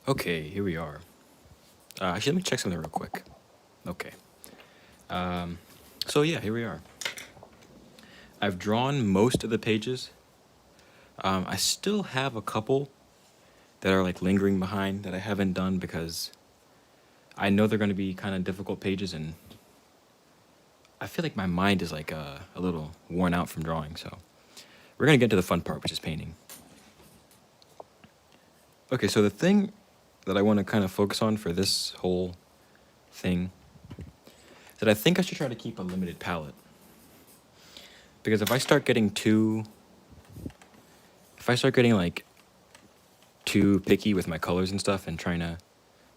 Okay, here we are. Actually, let me check something real quick. Okay. So yeah, here we are. I've drawn most of the pages. I still have a couple that are like lingering behind that I haven't done because I know they're going to be kind of difficult pages, and I feel like my mind is like a little worn out from drawing. So we're going to get to the fun part, which is painting. Okay, so the thing that I want to kind of focus on for this whole thing is that I think I should try to keep a limited palette. Because if I start getting like too picky with my colors and stuff and trying to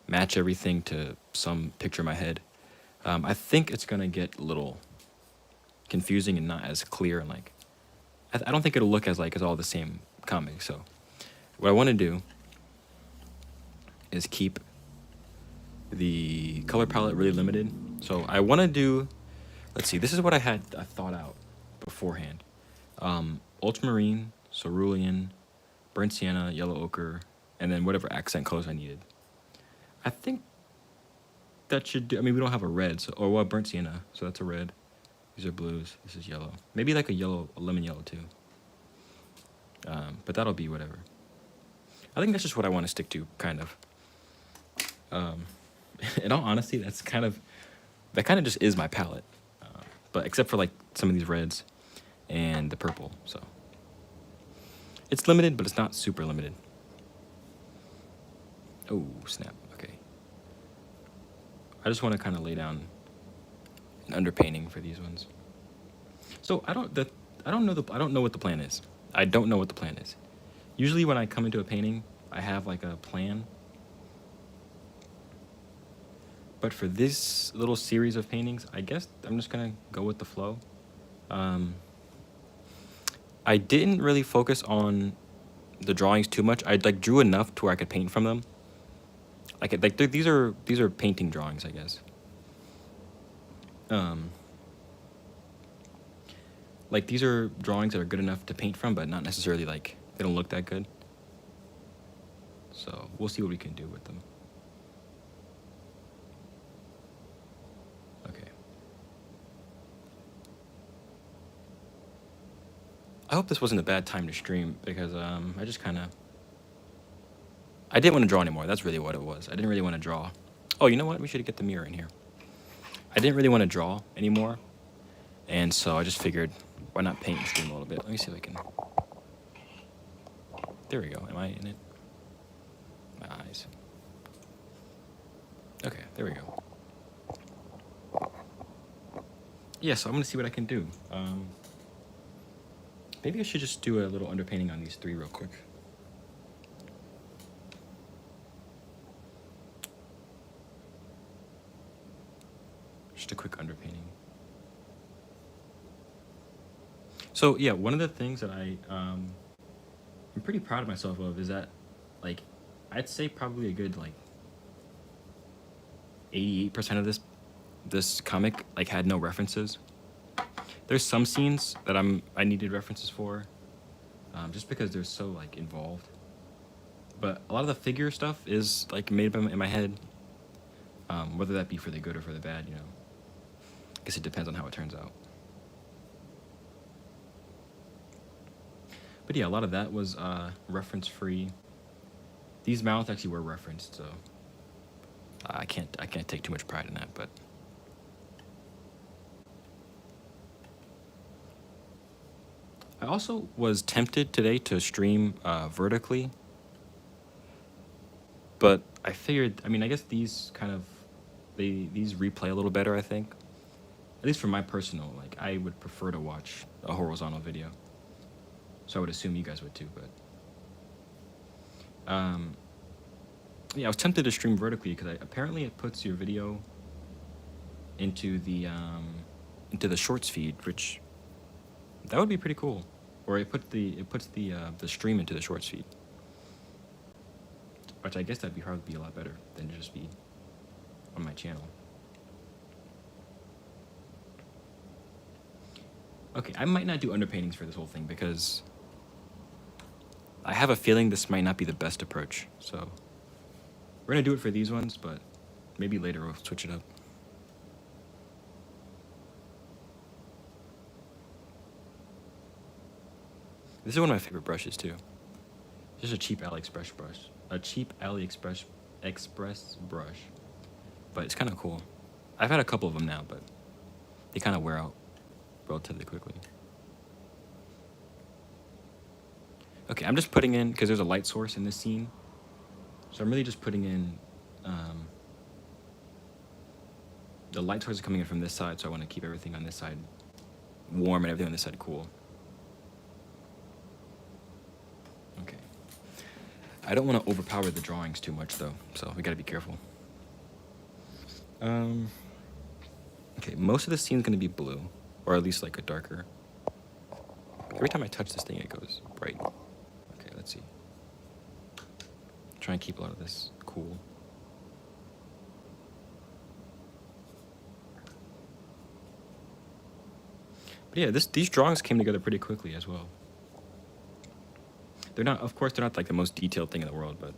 match everything to some picture in my head, I think it's gonna get a little confusing and not as clear, and like I don't think it'll look as like it's all the same comic. So what I want to do is keep the color palette really limited. So I want to do, let's see, this is what I thought out beforehand. Ultramarine, cerulean, burnt sienna, yellow ochre, and then whatever accent colors I needed. I think that should do. I mean, we don't have a red, so, or what, burnt sienna, so that's a red. These are blues. This is yellow. Maybe like a lemon yellow too. But that'll be whatever. I think that's just what I want to stick to, kind of. In all honesty, that kind of just is my palette. But except for like some of these reds and the purple, so it's limited, but it's not super limited. Oh snap! Okay, I just want to kind of lay down an underpainting for these ones. So I don't know what the plan is. I don't know what the plan is. Usually when I come into a painting, I have like a plan. But for this little series of paintings, I guess I'm just gonna go with the flow. I didn't really focus on the drawings too much. I like drew enough to where I could paint from them. These are painting drawings, I guess. Like these are drawings that are good enough to paint from, but not necessarily like they don't look that good. So we'll see what we can do with them. Okay. I hope this wasn't a bad time to stream because I didn't want to draw anymore. That's really what it was. I didn't really want to draw. Oh, you know what? We should get the mirror in here. I didn't really want to draw anymore, and so I just figured, why not paint and stream a little bit? Let me see if I can. There we go. Am I in it? My eyes. Okay, there we go. Yeah, so I'm gonna see what I can do. Maybe I should just do a little underpainting on these three real quick. Just a quick underpainting. So yeah, one of the things that I'm pretty proud of myself of is that, like, I'd say probably a good like 88% of this comic like had no references. There's some scenes that I needed references for, just because they're so like involved. But a lot of the figure stuff is like made up in my head, whether that be for the good or for the bad, you know. I guess it depends on how it turns out. But yeah, a lot of that was reference free. These mouths actually were referenced, so I can't take too much pride in that, but. I also was tempted today to stream vertically, but I figured, I mean, I guess these replay a little better, I think. At least for my personal, like, I would prefer to watch a horizontal video. So I would assume you guys would too, but. Yeah, I was tempted to stream vertically because apparently it puts your video into the shorts feed, which that would be pretty cool. Or it puts the stream into the shorts feed, which I guess that'd probably be a lot better than just be on my channel. Okay, I might not do underpaintings for this whole thing because I have a feeling this might not be the best approach. So We're gonna do it for these ones, but maybe later we'll switch it up. This is one of my favorite brushes too. Just a cheap AliExpress brush. A cheap Express brush. But it's kind of cool. I've had a couple of them now, but they kind of wear out relatively quickly. Okay, I'm just putting in, because there's a light source in this scene. So I'm really just putting in, the light source is coming in from this side, so I want to keep everything on this side warm and everything on this side cool. Okay. I don't want to overpower the drawings too much though, so we gotta be careful. Okay, most of the scene's gonna be blue, or at least like a darker. Every time I touch this thing, it goes bright. Okay, let's see. Try and keep a lot of this cool. But yeah, these drawings came together pretty quickly as well. They're not, of course, they're not like the most detailed thing in the world, but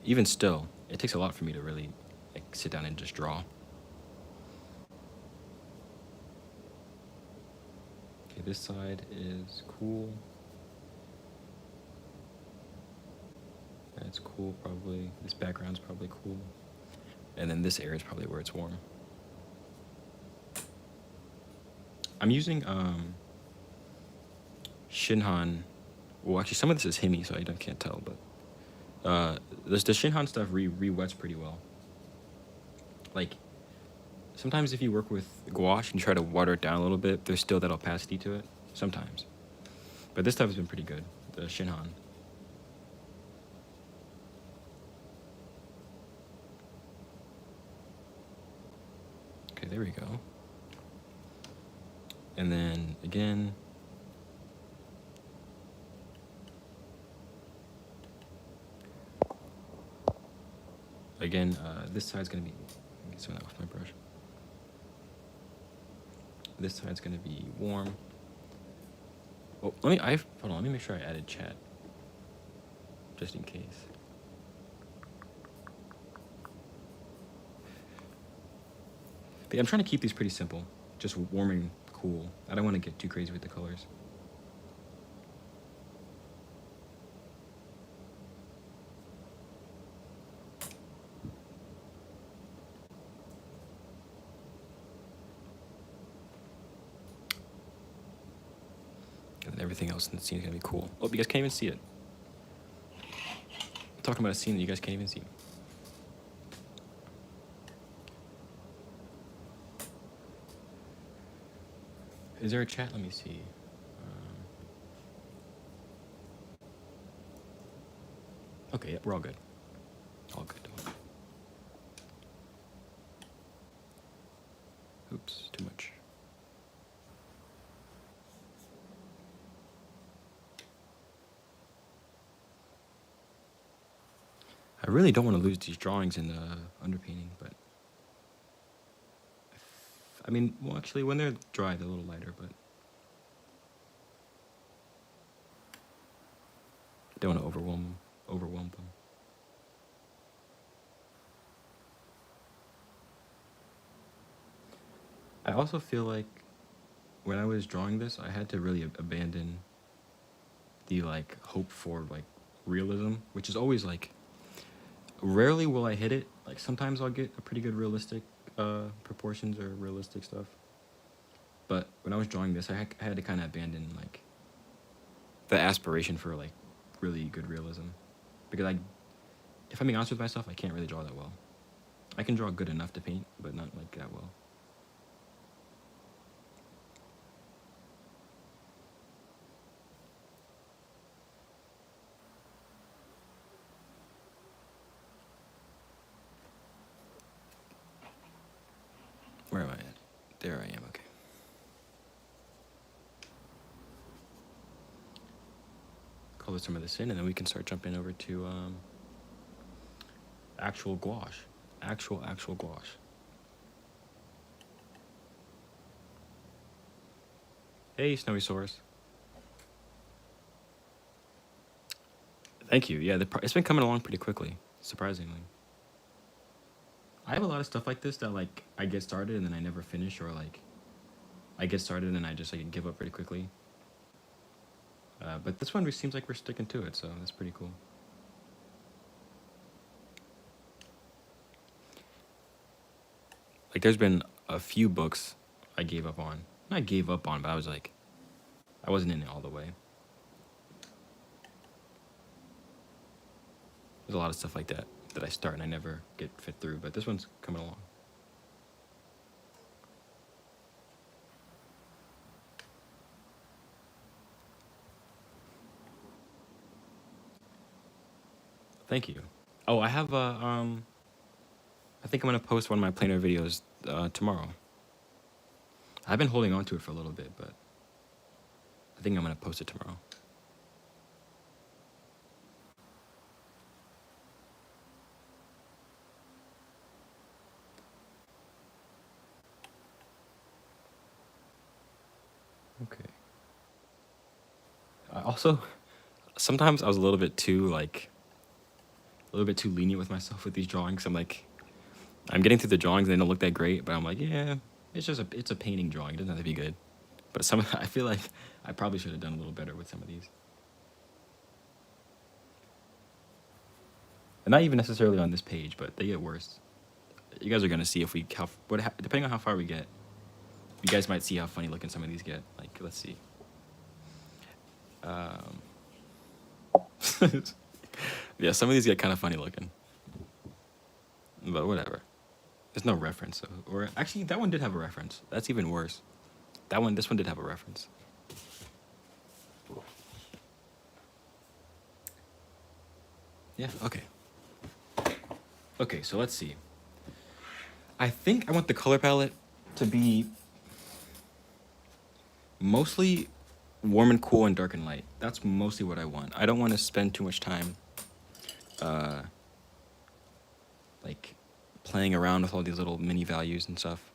even still, it takes a lot for me to really like sit down and just draw. Okay, this side is cool. That's cool, probably. This background's probably cool. And then this area is probably where it's warm. I'm using Shinhan. Well, actually, some of this is Himi, so I can't tell, but the Shinhan stuff re-wets pretty well. Like, sometimes if you work with gouache and you try to water it down a little bit, there's still that opacity to it. Sometimes. But this stuff has been pretty good, the Shinhan. Okay, there we go. And then, again... Again, this side's gonna be, get some of that off my brush. This side's gonna be warm. Oh, hold on, let me make sure I added chat. Just in case. But yeah, I'm trying to keep these pretty simple. Just warm and cool. I don't want to get too crazy with the colors. And everything else in the scene is gonna be cool. Oh, you guys can't even see it. I'm talking about a scene that you guys can't even see. Is there a chat? Let me see. Okay, yeah, we're all good. All good. Oops, too much. I really don't want to lose these drawings in the underpainting, but... I mean, well, actually, when they're dry, they're a little lighter, but... I don't want to overwhelm them. I also feel like when I was drawing this, I had to really abandon the, like, hope for, like, realism, which is always, like... Rarely will I hit it. Like, sometimes I'll get a pretty good realistic proportions or realistic stuff. But when I was drawing this, I had to kind of abandon, like, the aspiration for, like, really good realism. Because if I'm being honest with myself, I can't really draw that well. I can draw good enough to paint, but not, like, that well. Where am I at? There I am, okay. Color some of this in, and then we can start jumping over to actual gouache. Actual gouache. Hey, Snowy Source. Thank you. Yeah, it's been coming along pretty quickly. surprisingly. I have a lot of stuff like this that like I get started and then I never finish, or like I get started and I just like give up pretty quickly. But this one seems like we're sticking to it, so that's pretty cool. Like there's been a few books I gave up on. Not gave up on, but I was like, I wasn't in it all the way. There's a lot of stuff like that that I start and I never get fit through, but this one's coming along. Thank you. Oh, I have a I think I'm gonna post one of my planer videos tomorrow. I've been holding on to it for a little bit, but I think I'm gonna post it tomorrow. Okay. Also, sometimes I was a little bit too like a little bit too lenient with myself with these drawings. I'm like, I'm getting through the drawings and they don't look that great, but I'm like, yeah, it's a painting drawing. It doesn't have to be good. But some I feel like I probably should have done a little better with some of these. And not even necessarily on this page, but they get worse. You guys are gonna see if we depending on how far we get, you guys might see how funny looking some of these get. Like, let's see. Yeah, some of these get kind of funny looking, but whatever. There's no reference, or actually, that one did have a reference. That's even worse. This one did have a reference. Yeah. Okay. Okay, so let's see. I think I want the color palette to be mostly warm and cool and dark and light. That's mostly what I want. I don't want to spend too much time like playing around with all these little mini values and stuff.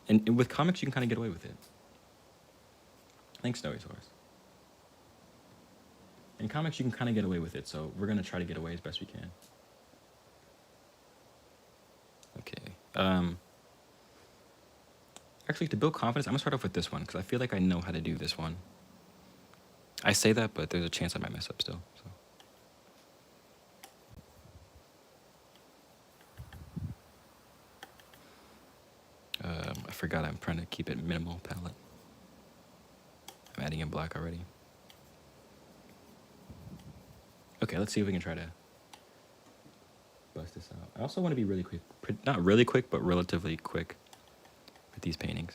And with comics, you can kind of get away with it. Thanks, Snowy Source. In comics, you can kind of get away with it, so we're going to try to get away as best we can. Okay. Actually, to build confidence, I'm going to start off with this one, because I feel like I know how to do this one. I say that, but there's a chance I might mess up still. So. I forgot I'm trying to keep it minimal palette. I'm adding in black already. Okay, let's see if we can try to bust this out. I also want to be really quick. Not really quick, but relatively quick with these paintings.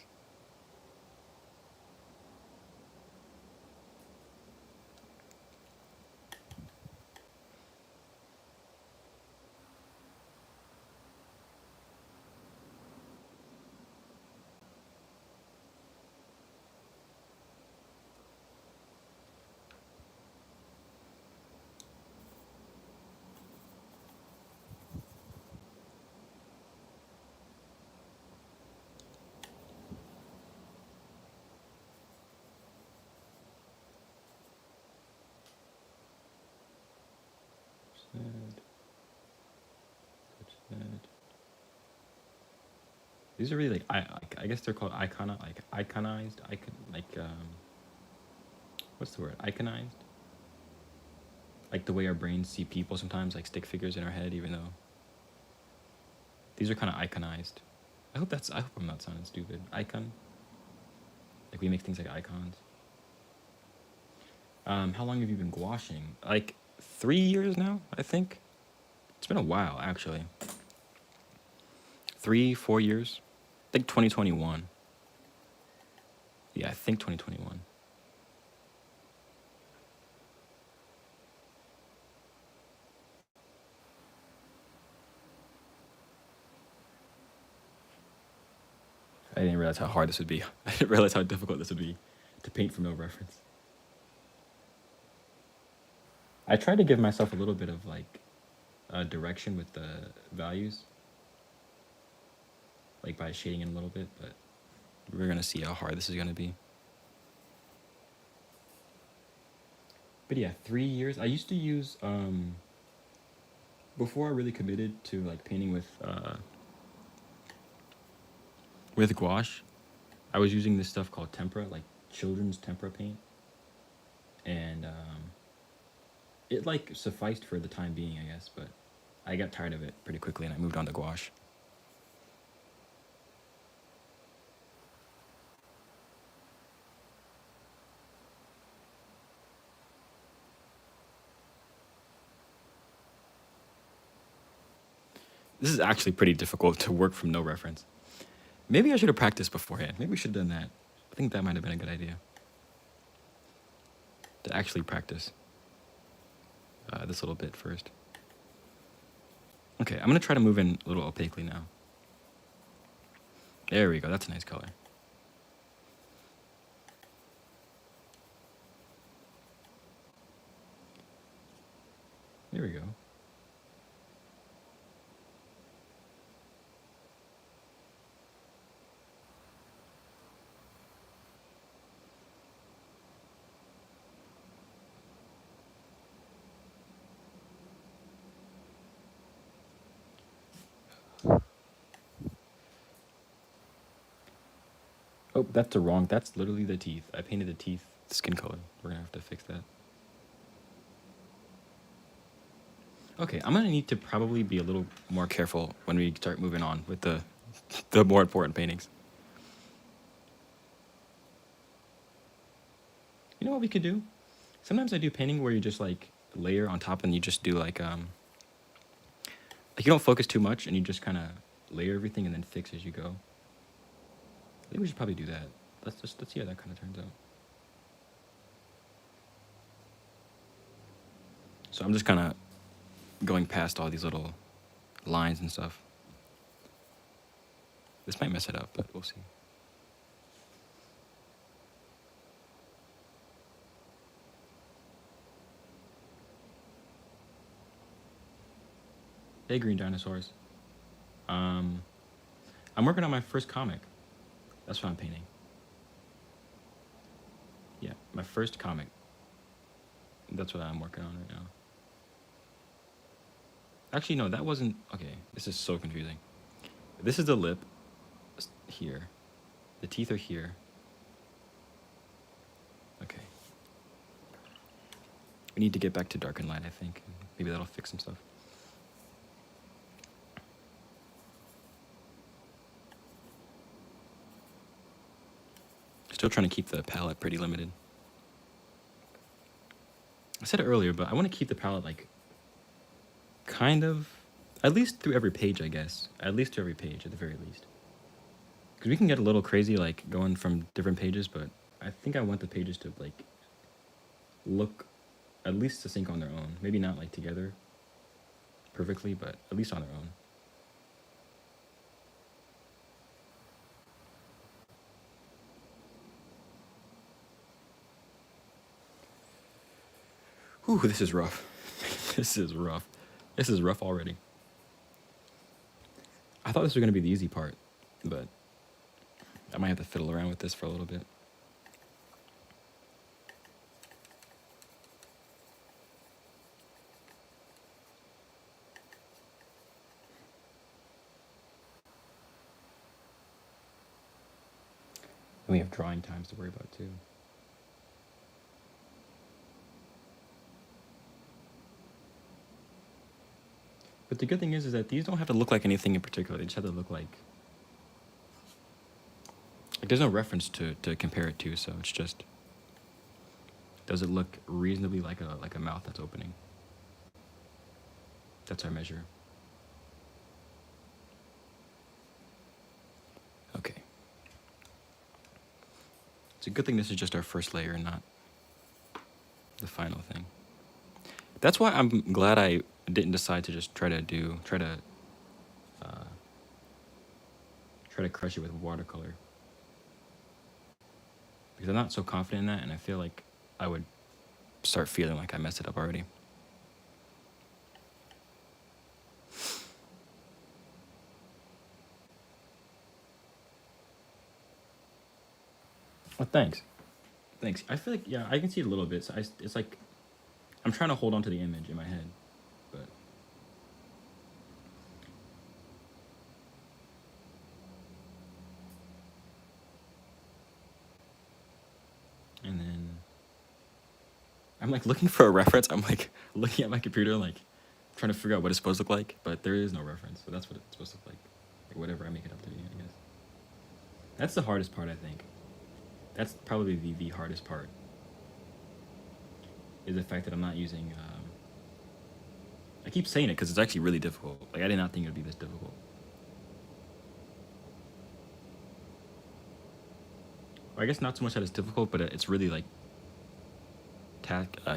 These are really like I guess they're called iconized what's the word, iconized, like the way our brains see people sometimes, like stick figures in our head, even though these are kind of iconized. I hope I'm not sounding stupid. Icon, like we make things like icons. How long have you been gouaching? Like 3 years now, I think. It's been a while, actually. 3-4 years. I think 2021. Yeah, I think 2021. I didn't realize how hard this would be. I didn't realize how difficult this would be to paint from no reference. I tried to give myself a little bit of like direction with the values, like by shading in a little bit, but we're gonna see how hard this is gonna be. But yeah, 3 years. I used to use before I really committed to like painting with gouache, I was using this stuff called tempera, like children's tempera paint, and it like sufficed for the time being, I guess. But I got tired of it pretty quickly, and I moved on to gouache. This is actually pretty difficult to work from no reference. Maybe I should have practiced beforehand. Maybe we should have done that. I think that might have been a good idea. To actually practice this little bit first. Okay, I'm gonna try to move in a little opaquely now. There we go, that's a nice color. There we go. Oh, that's the wrong, that's literally the teeth. I painted the teeth skin color. We're gonna have to fix that. Okay, I'm gonna need to probably be a little more careful when we start moving on with the more important paintings. You know what we could do? Sometimes I do painting where you just like layer on top and you just do like you don't focus too much and you just kind of layer everything and then fix as you go. I think we should probably do that. Let's see how that kind of turns out. So I'm just kind of going past all these little lines and stuff. This might mess it up, but we'll see. Hey, green dinosaurs. I'm working on my first comic. That's what I'm painting. Yeah, my first comic. That's what I'm working on right now. Actually, no, that wasn't... Okay, this is so confusing. This is the lip here. The teeth are here. Okay. We need to get back to dark and light, I think. Maybe that'll fix some stuff. Still trying to keep the palette pretty limited. I said it earlier, but I want to keep the palette like kind of at least through every page, I guess. At least through every page, at the very least. Because we can get a little crazy, like going from different pages, but I think I want the pages to like look at least to sync on their own. Maybe not like together perfectly, but at least on their own. Ooh, this is rough. This is rough. This is rough already. I thought this was going to be the easy part, but I might have to fiddle around with this for a little bit. And we have drawing times to worry about too. But the good thing is that these don't have to look like anything in particular. They just have to look like there's no reference to compare it to, so it's just, does it look reasonably like a mouth that's opening? That's our measure. Okay. It's a good thing this is just our first layer and not the final thing. That's why I'm glad I didn't decide to just try to crush it with watercolor. Because I'm not so confident in that, and I feel like I would start feeling like I messed it up already. Oh, thanks. Thanks. I feel like, yeah, I can see it a little bit. So it's like I'm trying to hold on to the image in my head, but I'm like looking for a reference. I'm like looking at my computer, like trying to figure out what it's supposed to look like, but there is no reference. So that's what it's supposed to look like whatever I make it up to be, I guess. That's the hardest part, I think. That's probably the hardest part. Is the fact that I'm not using. I keep saying it because it's actually really difficult. Like I did not think it would be this difficult. Or I guess not so much that it's difficult, but it's really like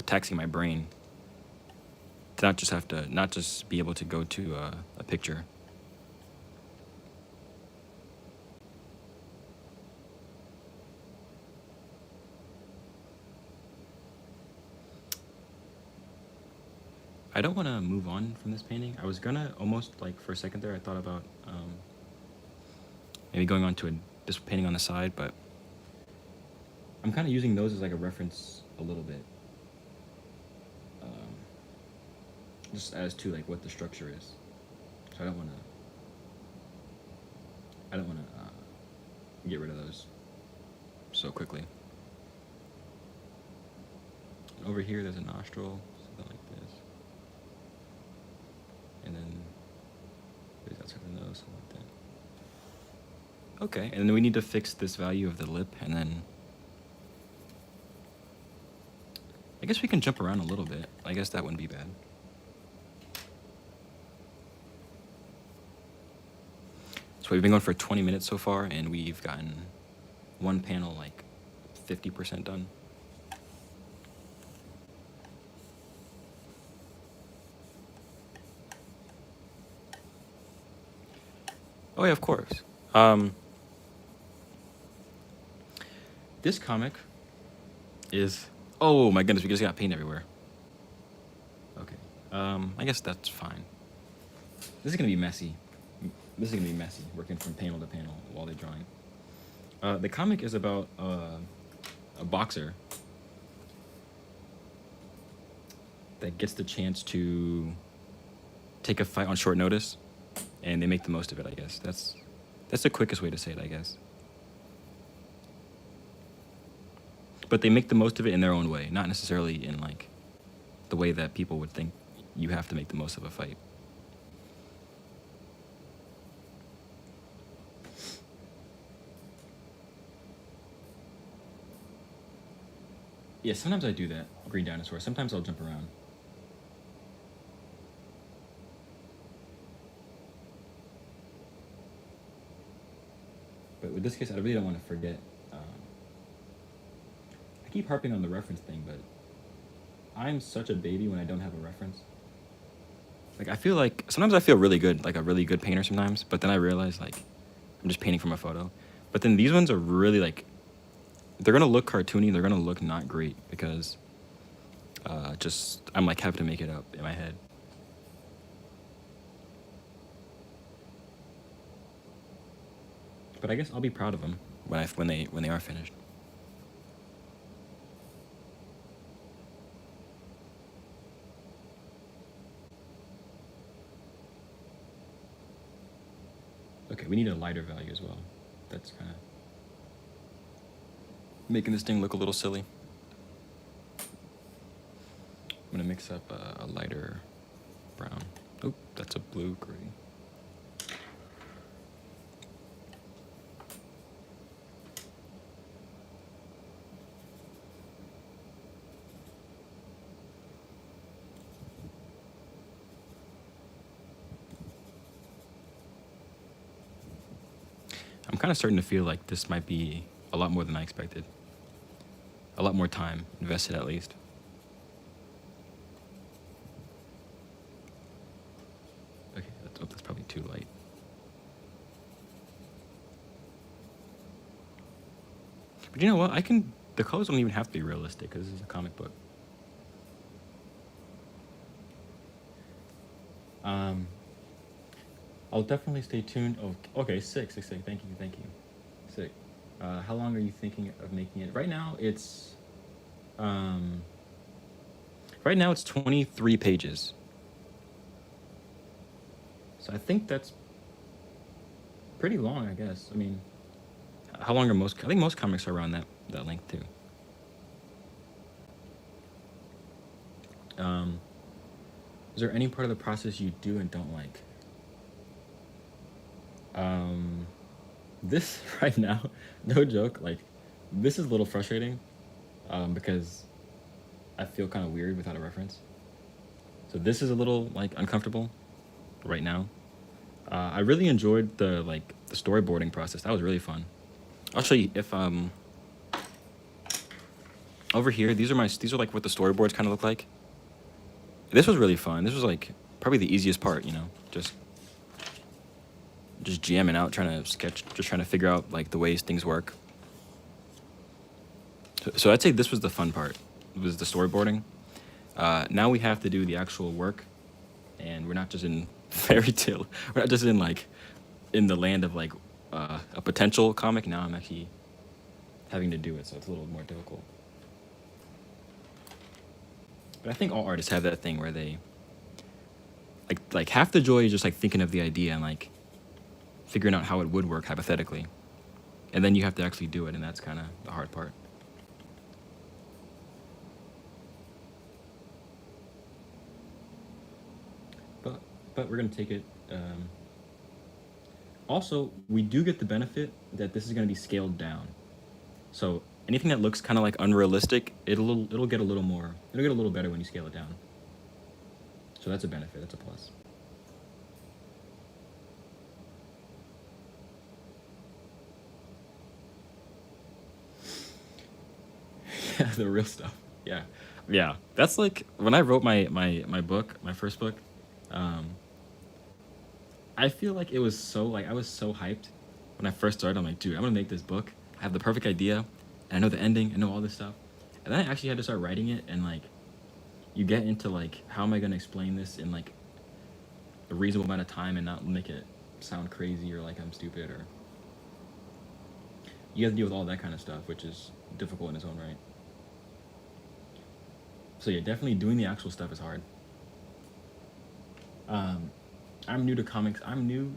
taxing my brain to not just be able to go to a picture. I don't want to move on from this painting. I was gonna almost like for a second there. I thought about maybe going on to this painting on the side, but I'm kind of using those as like a reference a little bit, just as to like what the structure is. So I don't want to get rid of those so quickly. And over here, there's a nostril, something like this. And then there's outside the nose, something like that. Okay, and then we need to fix this value of the lip, and then I guess we can jump around a little bit. I guess that wouldn't be bad. So we've been going for 20 minutes so far, and we've gotten one panel like 50% done. Oh yeah, of course. This comic is... Oh my goodness, we just got paint everywhere. Okay. I guess that's fine. This is gonna be messy. Working from panel to panel while they're drawing. The comic is about a boxer that gets the chance to take a fight on short notice, and they make the most of it, I guess. That's the quickest way to say it, I guess. But they make the most of it in their own way, not necessarily in like the way that people would think you have to make the most of a fight. Yeah, sometimes I do that, green dinosaur. Sometimes I'll jump around. But with this case, I really don't want to forget. I keep harping on the reference thing, but I'm such a baby when I don't have a reference. Like, I feel like, sometimes I feel really good, like a really good painter sometimes, but then I realize, like, I'm just painting from a photo. But then these ones are really, like, they're gonna look cartoony, they're gonna look not great, because I'm like having to make it up in my head. But I guess I'll be proud of them when they are finished. Okay, we need a lighter value as well. That's kind of making this thing look a little silly. I'm gonna mix up a lighter brown. Oh, that's a blue gray. I'm kind of starting to feel like this might be a lot more than I expected. A lot more time invested, at least. Okay, that's probably too light. But you know what? The colors don't even have to be realistic, because this is a comic book. I'll definitely stay tuned. Oh, okay, sick. Thank you. Sick. How long are you thinking of making it? Right now, it's 23 pages. So I think that's pretty long, I guess. I mean, how long are I think most comics are around that length too. Um, is there any part of the process you do and don't like? Um, this right now, no joke, like this is a little frustrating because I feel kind of weird without a reference. So this is a little like uncomfortable right now. I really enjoyed the storyboarding process. That was really fun. I'll show you if over here these are like what the storyboards kind of look like. This was really fun. This was like probably the easiest part, you know, just jamming out, trying to sketch, just trying to figure out like the ways things work. So I'd say this was the fun part. Was the storyboarding. Now we have to do the actual work, and we're not just in fairy tale. We're not just in like in the land of like a potential comic. Now I'm actually having to do it, so it's a little more difficult. But I think all artists have that thing where they like half the joy is just like thinking of the idea and like figuring out how it would work hypothetically, and then you have to actually do it, and that's kind of the hard part. But but we're gonna take it. Also, we do get the benefit that this is gonna be scaled down. So anything that looks kind of like unrealistic, it'll get a little more. It'll get a little better when you scale it down. So that's a benefit. That's a plus. Yeah, the real stuff. Yeah, yeah. That's like when I wrote my book, my first book. Um, I feel like it was so like I was so hyped when I first started. I'm like, dude, I'm gonna make this book. I have the perfect idea, and I know the ending. I know all this stuff. And then I actually had to start writing it, and like you get into like how am I gonna explain this in like a reasonable amount of time and not make it sound crazy or like I'm stupid or you have to deal with all that kind of stuff, which is difficult in its own right. So yeah, definitely doing the actual stuff is hard. Um, I'm new to comics. I'm new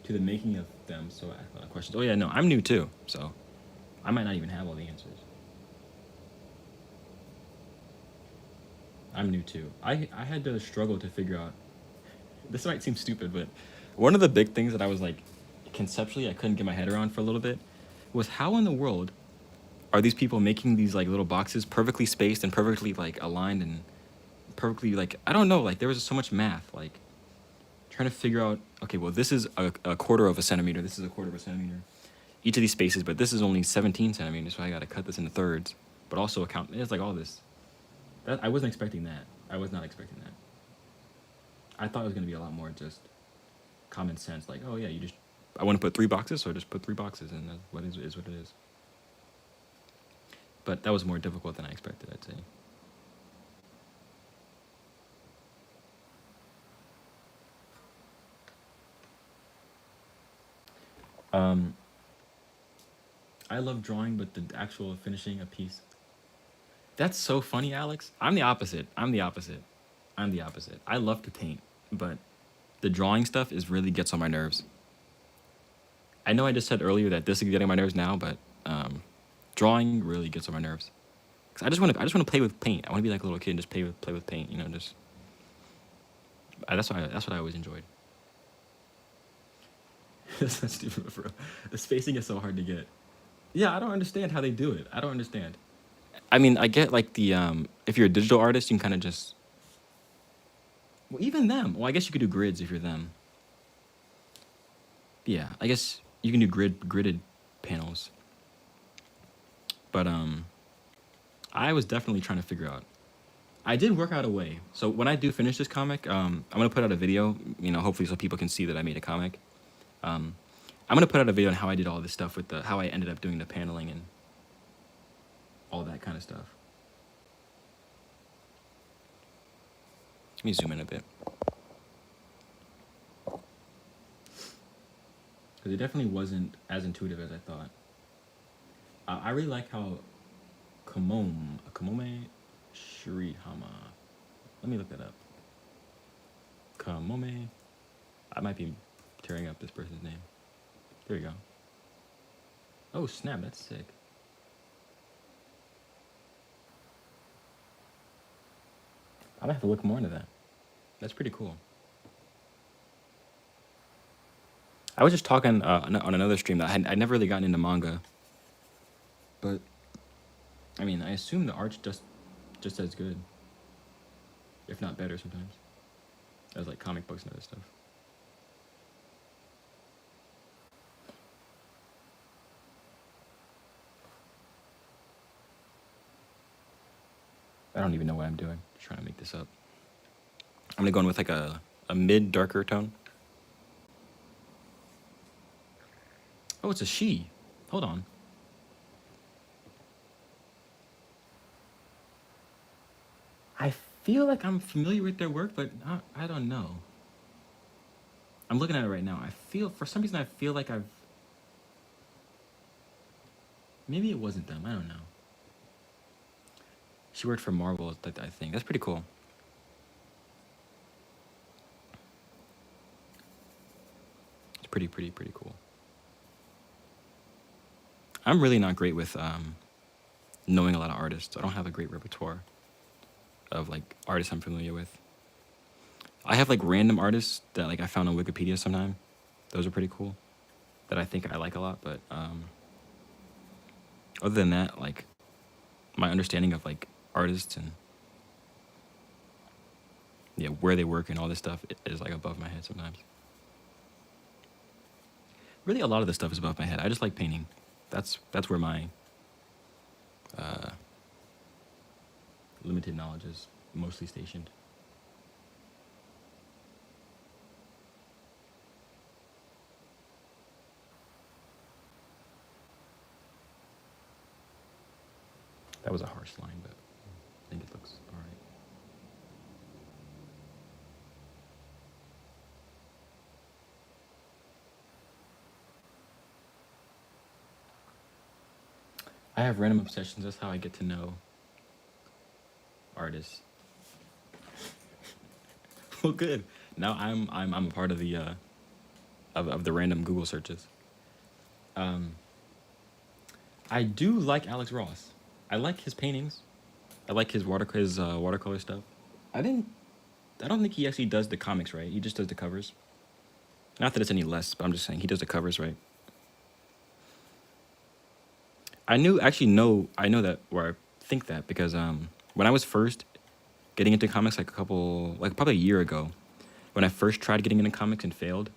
to the making of them, so I ask a lot of questions. Oh yeah, no, I'm new too, so I might not even have all the answers. I'm new too. I had to struggle to figure out. This might seem stupid, but one of the big things that I was like conceptually I couldn't get my head around for a little bit was how in the world are these people making these like little boxes perfectly spaced and perfectly like aligned and perfectly like I don't know like there was so much math like trying to figure out okay well this is a quarter of a centimeter, this is a quarter of a centimeter, each of these spaces, but this is only 17 centimeters, so I got to cut this into thirds, but also account it's like all this that I wasn't expecting that. I was not expecting that. I thought it was going to be a lot more just common sense like oh yeah you just I want to put three boxes so I just put three boxes and what is what it is. But that was more difficult than I expected, I'd say. Um, I love drawing, but the actual finishing a piece. That's so funny, Alex. I'm the opposite. I'm the opposite. I'm the opposite. I love to paint, but the drawing stuff is really gets on my nerves. I know I just said earlier that this is getting on my nerves now, but drawing really gets on my nerves. 'Cause I just want to play with paint. I want to be like a little kid and just play with paint. You know, just that's what I always enjoyed. That's not stupid, bro. The spacing is so hard to get. Yeah, I don't understand how they do it. I don't understand. I mean, I get like the if you're a digital artist, you can kind of just well, even them. Well, I guess you could do grids if you're them. Yeah, I guess you can do gridded panels. But I was definitely trying to figure out. I did work out a way. So when I do finish this comic, I'm gonna put out a video. You know, hopefully so people can see that I made a comic. Um, I'm gonna put out a video on how I did all this stuff with the how I ended up doing the paneling and all that kind of stuff. Let me zoom in a bit. Because it definitely wasn't as intuitive as I thought. I really like how Kamome Shirihama. Let me look that up. Kamome. I might be tearing up this person's name. There you go. Oh snap, that's sick. I'm gonna have to look more into that. That's pretty cool. I was just talking on another stream that I'd never really gotten into manga, but I mean, I assume the art's just as good, if not better sometimes, as like comic books and other stuff. I don't even know what I'm doing. Just trying to make this up. I'm gonna go in with like a mid darker tone. Oh, it's a she. Hold on. I feel like I'm familiar with their work, but I don't know. I'm looking at it right now. I feel, for some reason, I feel like I've... Maybe it wasn't them. I don't know. She worked for Marvel, I think. That's pretty cool. It's pretty cool. I'm really not great with knowing a lot of artists. I don't have a great repertoire of like artists I'm familiar with. I have like random artists that like I found on Wikipedia sometime. Those are pretty cool. That I think I like a lot, but other than that, like my understanding of like artists and yeah, where they work and all this stuff is like above my head sometimes. Really, a lot of this stuff is above my head. I just like painting. That's where my limited knowledge is mostly stationed. That was a harsh line, but I think it looks all right. I have random obsessions. That's how I get to know artists. Well, good. Now I'm a part of the of the random Google searches. I do like Alex Ross. I like his paintings. I like his watercolor stuff. I don't think he actually does the comics, right? He just does the covers. Not that it's any less, but I'm just saying he does the covers, right? I know that, or I think that, because when I was first getting into comics, probably a year ago, when I first tried getting into comics and failed,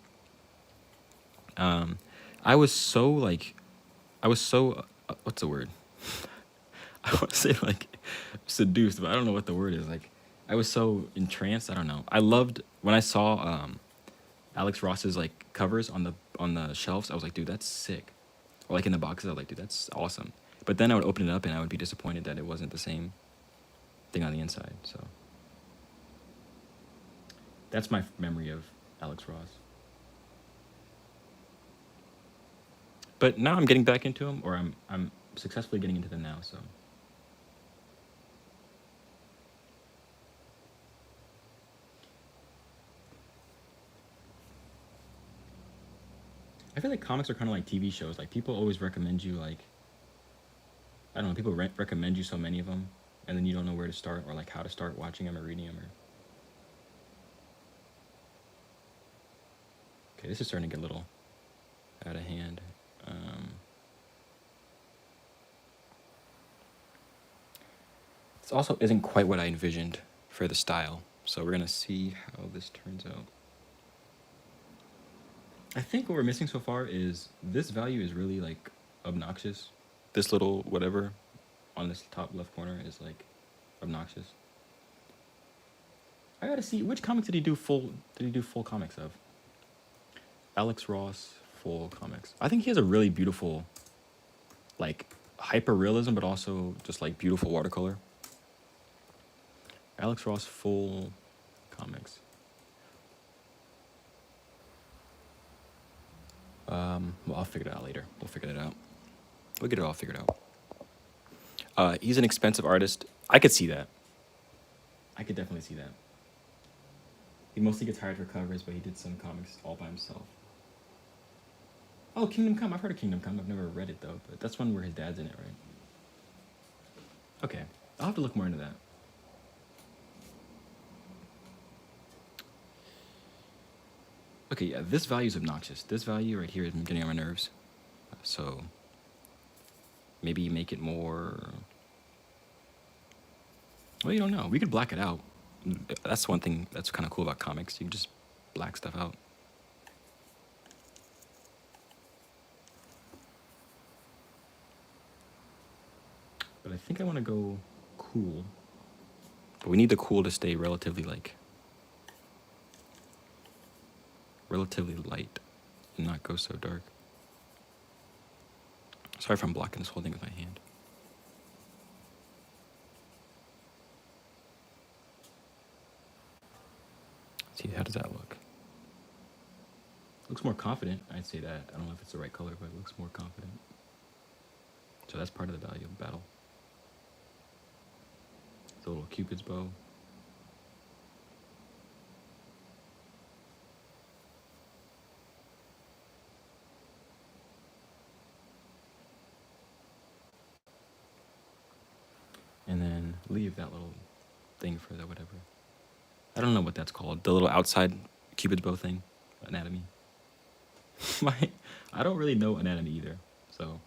I was so what's the word? I want to say like seduced, but I don't know what the word is. Like, I was so entranced. I don't know. I loved when I saw Alex Ross's like covers on the shelves. I was like, dude, that's sick. Or like in the boxes, I was like, dude, that's awesome. But then I would open it up and I would be disappointed that it wasn't the same thing on the inside. So that's my memory of Alex Ross. But now I'm getting back into them, or I'm successfully getting into them now. So I feel like comics are kind of like TV shows. Like, people always recommend you, like, I don't know, people recommend you so many of them, and then you don't know where to start or like how to start watching them or reading them. Okay, this is starting to get a little out of hand. This also isn't quite what I envisioned for the style, so we're gonna see how this turns out. I think what we're missing so far is this value is really like obnoxious. This little whatever on this top left corner is like obnoxious. I gotta see, which comics did he do full comics of? Alex Ross full comics. I think he has a really beautiful, like, hyper realism, but also just like beautiful watercolor. Alex Ross full comics. Well, I'll figure it out later. We'll figure it out. We'll get it all figured out. He's an expensive artist. I could see that. I could definitely see that. He mostly gets hired for covers, but he did some comics all by himself. Oh, Kingdom Come. I've heard of Kingdom Come. I've never read it, though. But that's one where his dad's in it, right? Okay. I'll have to look more into that. Okay, yeah, this value is obnoxious. This value right here is getting on my nerves. So maybe make it more. Well, you don't know. We could black it out. That's one thing that's kind of cool about comics. You can just black stuff out. But I think I want to go cool. But we need the cool to stay relatively light and not go so dark. Sorry if I'm blocking this whole thing with my hand. See, how does that look? Looks more confident, I'd say that. I don't know if it's the right color, but it looks more confident. So that's part of the value of battle. It's a little Cupid's bow. And then leave that little thing for the whatever. I don't know what that's called. The little outside Cupid's bow thing. Anatomy. I don't really know anatomy either. So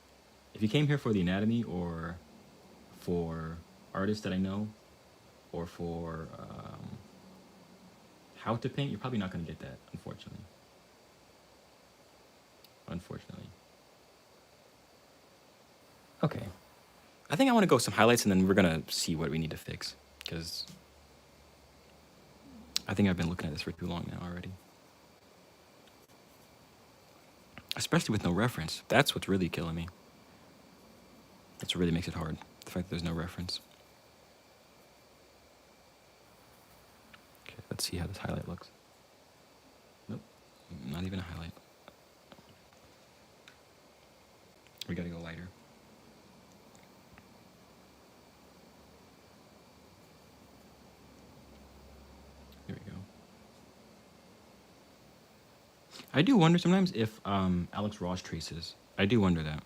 if you came here for the anatomy or for artists that I know or for how to paint, you're probably not going to get that, unfortunately. Okay. I think I want to go some highlights and then we're going to see what we need to fix. Because I think I've been looking at this for too long now already. Especially with no reference. That's what's really killing me. That's what really makes it hard. The fact that there's no reference. Okay, let's see how this highlight looks. Nope, not even a highlight. We gotta go lighter. There we go. I do wonder sometimes if Alex Ross traces. I do wonder that.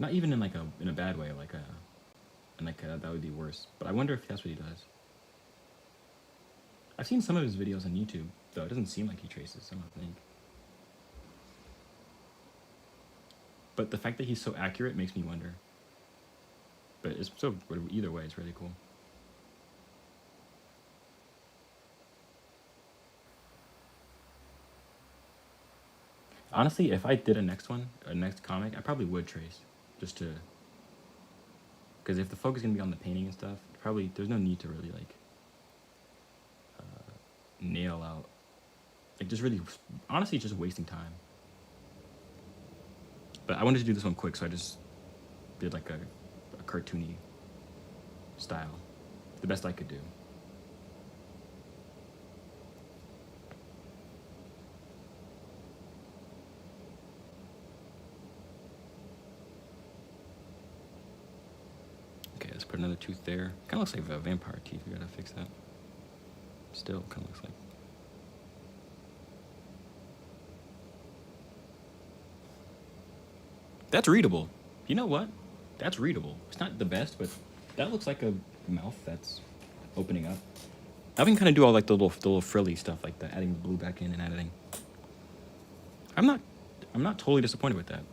Not even in in a bad way, that would be worse. But I wonder if that's what he does. I've seen some of his videos on YouTube, though it doesn't seem like he traces. I don't think. But the fact that he's so accurate makes me wonder. But it's so either way, it's really cool. Honestly, if I did a next comic, I probably would trace, just to, because if the focus is gonna be on the painting and stuff, probably there's no need to really nail out, just really, honestly, just wasting time. But I wanted to do this one quick, so I just did a cartoony style, the best I could do. Okay, let's put another tooth there. Kind of looks like a vampire teeth. We gotta fix that. Still, kind of looks like. That's readable. You know what? That's readable. It's not the best, but that looks like a mouth that's opening up. I can kind of do all the little frilly stuff like that, adding the blue back in and editing. I'm not totally disappointed with that.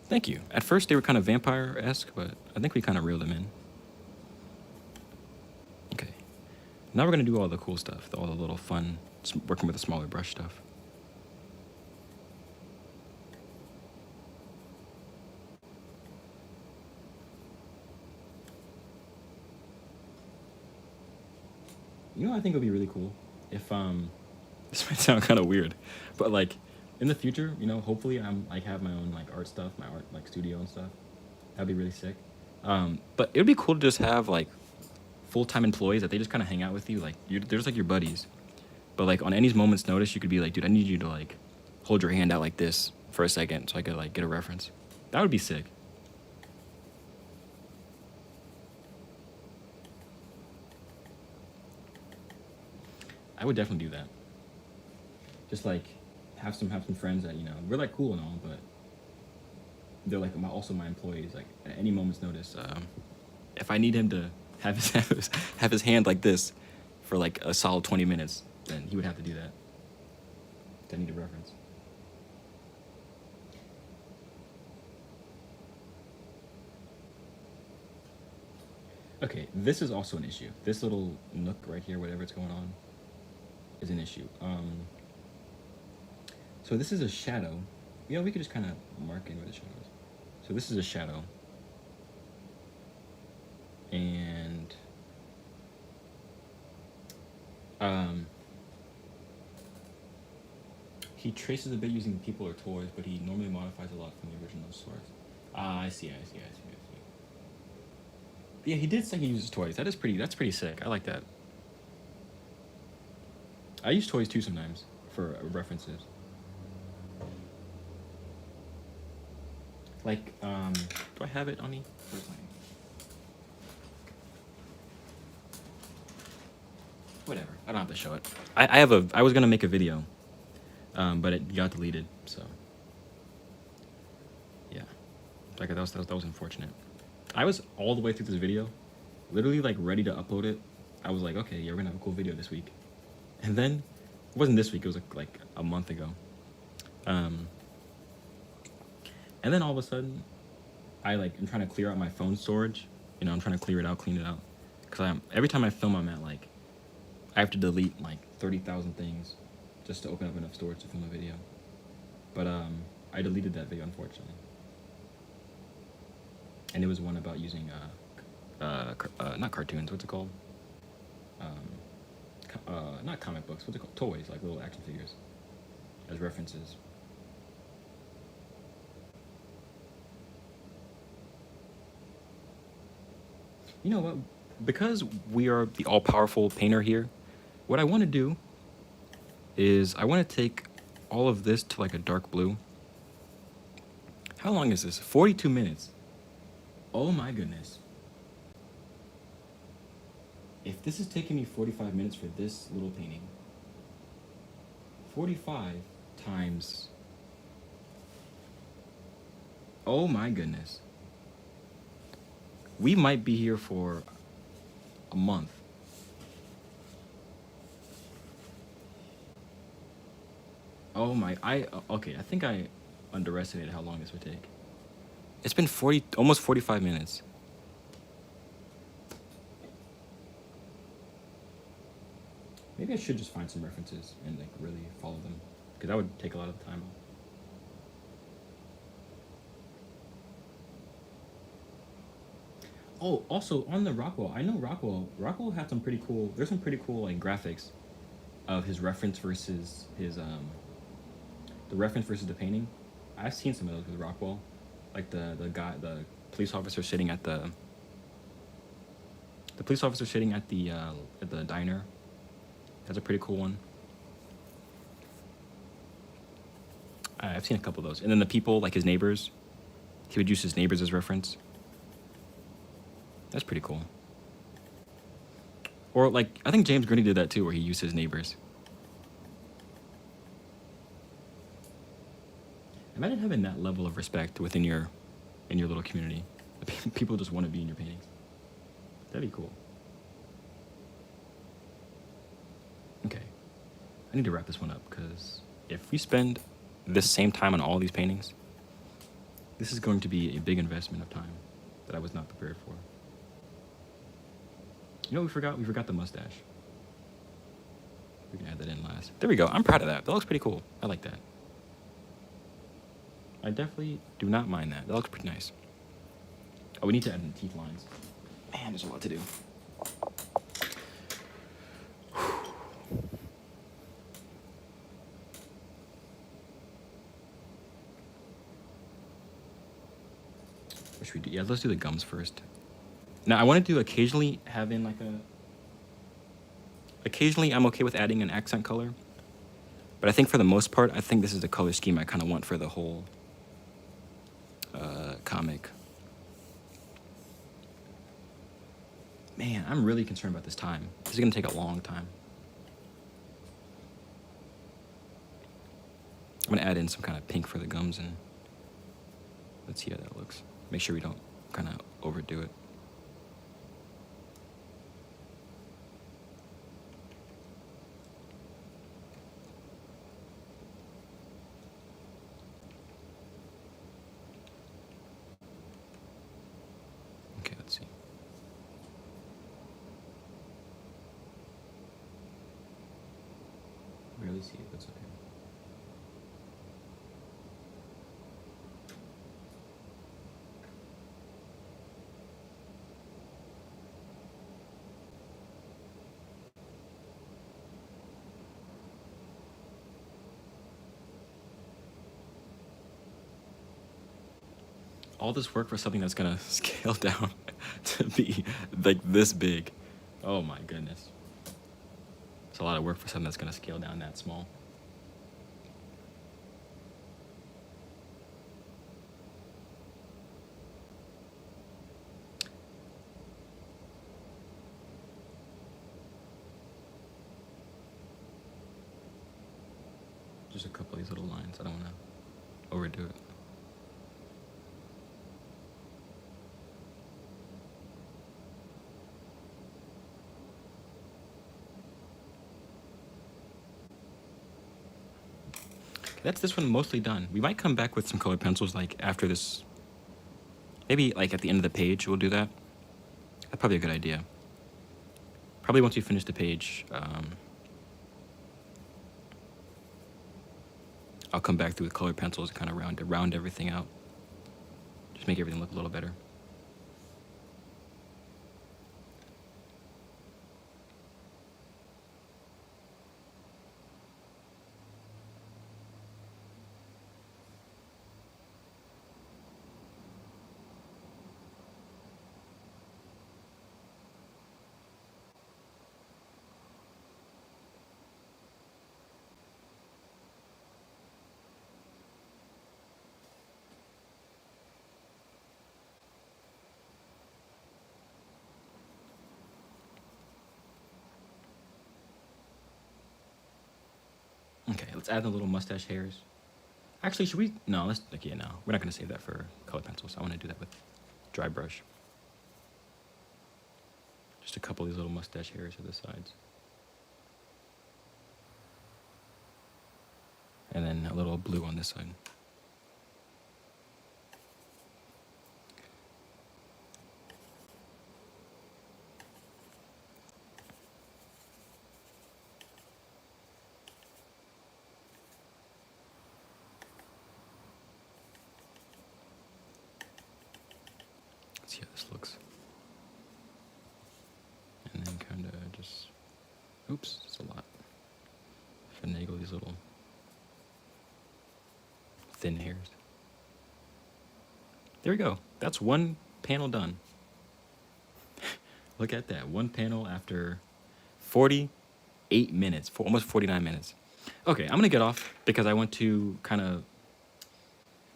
Thank you. At first they were kind of vampire-esque, but I think we kind of reeled them in. Okay. Now we're gonna do all the cool stuff, all the little fun, working with a smaller brush stuff. You know what I think would be really cool? If, this might sound kind of weird, but in the future, hopefully I'm have my own art stuff, my art studio and stuff. That'd be really sick. But it would be cool to just have full-time employees that they just kind of hang out with you. They're just your buddies. But on any moment's notice, you could be dude, I need you to hold your hand out like this for a second so I could get a reference. That would be sick. I would definitely do that. Just have some friends that we're cool and all, but they're also my employees. At any moment's notice, if I need him to have his hand like this for like a solid 20 minutes, then he would have to do that. I need a reference. Okay, this is also an issue. This little nook right here, whatever it's going on, is an issue. So this is a shadow. You know, we could just kind of mark in where the shadow is. So this is a shadow. And he traces a bit using people or toys, but he normally modifies a lot from the original source. I see. Yeah, he did say he uses toys. That's pretty sick. I like that. I use toys too sometimes for references. Like, do I have it on me? Where's mine? Whatever. I don't have to show it. I was gonna make a video, but it got deleted. So yeah, like that was unfortunate. I was all the way through this video, literally like ready to upload it. I was like, okay, yeah, we're gonna have a cool video this week, and then it wasn't this week. It was like a month ago. And then all of a sudden, I'm trying to clear out my phone storage. You know, I'm trying to clean it out, because every time I film, I have to delete like 30,000 things just to open up enough storage to film a video. But I deleted that video, unfortunately. And it was one about using not cartoons. What's it called? Not comic books. What's it called? Toys, like little action figures, as references. You know what? Because we are the all-powerful painter here, what I want to do is I want to take all of this to like a dark blue. How long is this? 42 minutes. Oh my goodness. If this is taking me 45 minutes for this little painting, 45 times... Oh my goodness. We might be here for a month. Oh my, okay, I think I underestimated how long this would take. It's been almost 45 minutes. Maybe I should just find some references and like really follow them, because that would take a lot of time. Oh, also on the Rockwell, I know Rockwell had some pretty cool, there's some pretty cool like graphics of his reference versus his the reference versus the painting. I've seen some of those with Rockwell, like the police officer sitting at the diner. That's a pretty cool one. I've seen a couple of those. And then the people, like his neighbors, he would use his neighbors as reference. That's pretty cool. Or like, I think James Gurney did that too, where he used his neighbors. Imagine having that level of respect in your little community. People just want to be in your paintings. That'd be cool. Okay, I need to wrap this one up, because if we spend this same time on all these paintings, this is going to be a big investment of time that I was not prepared for. You know what we forgot? We forgot the mustache. We can add that in last. There we go. I'm proud of that. That looks pretty cool. I like that. I definitely do not mind that. That looks pretty nice. Oh, we need to add in teeth lines. Man, there's a lot to do. What should we do? Yeah, let's do the gums first. Now, I want to do occasionally have in like a... Occasionally, I'm okay with adding an accent color. But I think for the most part, I think this is the color scheme I kind of want for the whole comic. Man, I'm really concerned about this time. This is going to take a long time. I'm going to add in some kind of pink for the gums, and let's see how that looks. Make sure we don't kind of overdo it. really see what's up here. All this work for something that's gonna scale down to be like this big. Oh my goodness. It's a lot of work for something that's gonna scale down that small. Just a couple of these little lines. I don't wanna overdo it. That's this one mostly done. We might come back with some colored pencils like after this. Maybe like at the end of the page we'll do that. That's probably a good idea. Probably once we finish the page, I'll come back through with colored pencils and kind of round everything out. Just make everything look a little better. Okay, let's add the little mustache hairs. Actually, should we? No, let's. Okay, no, we're not gonna save that for colored pencils. I want to do that with dry brush. Just a couple of these little mustache hairs to the sides, and then a little blue on this side. Let's see how this looks. And then kind of just, oops, it's a lot. Finagle these little thin hairs. There we go. That's one panel done. Look at that. One panel after 48 minutes, almost 49 minutes. Okay, I'm going to get off because I want to kind of,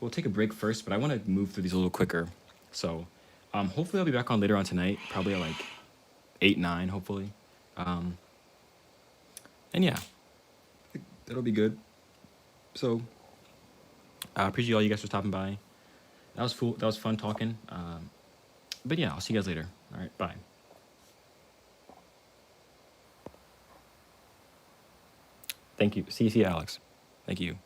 we'll take a break first, but I want to move through these a little quicker. So hopefully I'll be back on later on tonight, probably at like 8, 9, hopefully. And yeah, that'll be good. So I appreciate all you guys for stopping by. That was fun talking. But yeah, I'll see you guys later. All right, bye. Thank you. See you, Alex. Thank you.